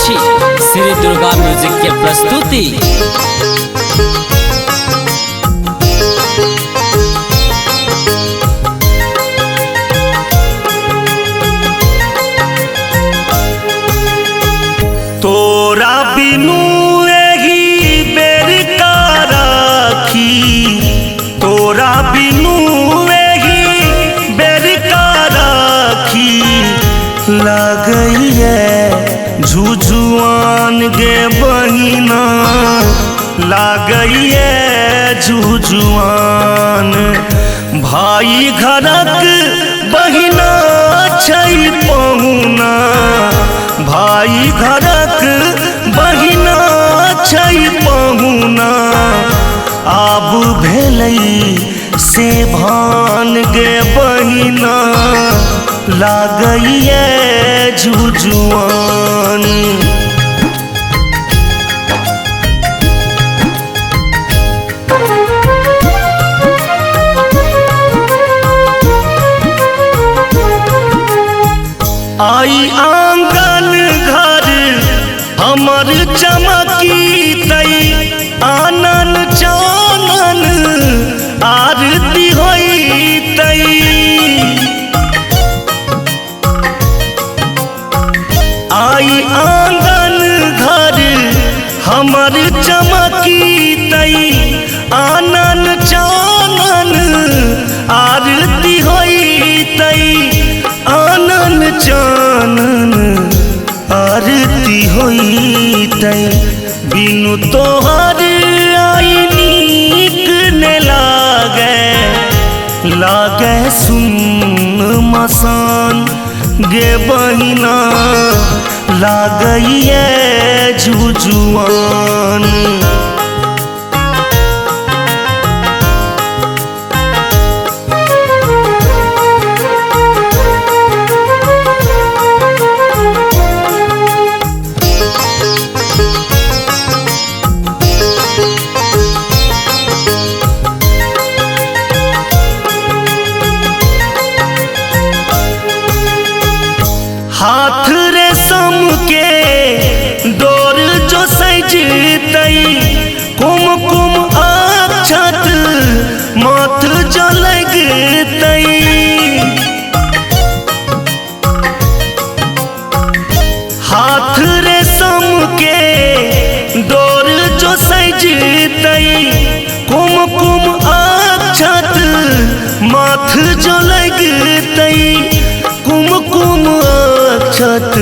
छी श्री दुर्गा म्यूजिक के प्रस्तुति। तोरा बिनु एही बेर का राखी, तोरा बिनु एही बेर का राखी लागइए झुझुआन गे बहिना, लागइए झुझुआन। भाई घरक बहिना छै पहुना, भाई घरक बहिना छै पहुना। आब भेलै से भान गे बहिना, लागइए झुझुआन। आई आंगन घर हमर चमकी तई, आनन चानन आरती होई तई। आई आंगन घर हमर चमकी तई, आनन चानन आरती होई तई। आनन चानन आरती होई तई। बिनु तोहर आई नीक ने लागे, लागे सुन मसान गे बहिना, लागइए झुझुआन। हाथ रेशम के डोर जो सजतई, कुमकुम अक्षत माथ जो लगतई। हाथ रेशम के डोर जो सजतई, कुमकुम अक्षत माथ जो लगतई। कुमकुम अक्षत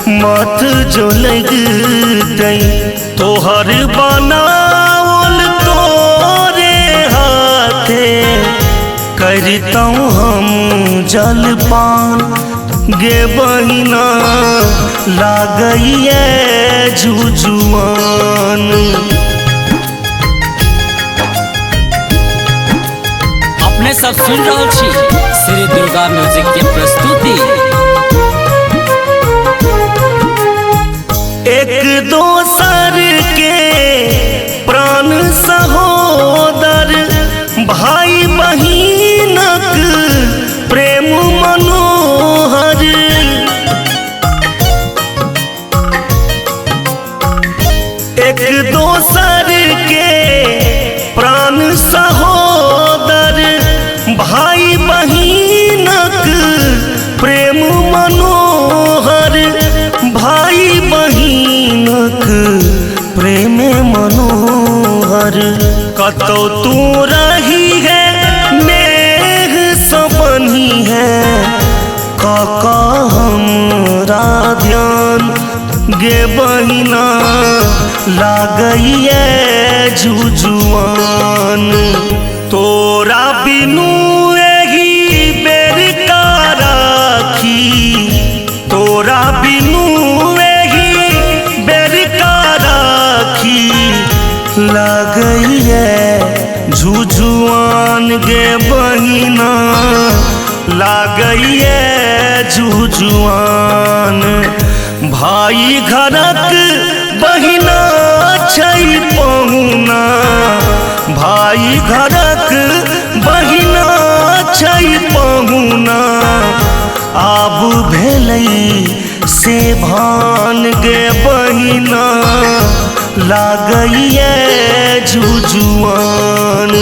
माथ जो लगतई। तोहर बनावल तोरे हाथे करतऊँ हम जलपान गे बहिना, लागइए झुझुआन। अपने सब सुन रहे छी श्री दुर्गा म्यूजिक के प्रस्तुति। एक दोसर के प्राण सहोदर, भाई बहिनक प्रेम मनोहर। एक दोसर के प्राण सहोदर, भाई बहिनक प्रेम मनोहर। भाई बहिनक प्रेम मनोहर। कतौ तू रही है नेह सबनी है, काका हमरा ध्यान गे बहिना, लागइए झुझुआन। तोरा बिनु एही बेर का राखी, तोरा बिनु एही बेर का राखी लागइए झुझुआन गे बहिना, लागइए झुझुआन। भाई घरक बहिना छै पहुना, भाई घरक बहिना छै पहुना। आब भेलै से भान गे बहिना लागइए जुजुआन।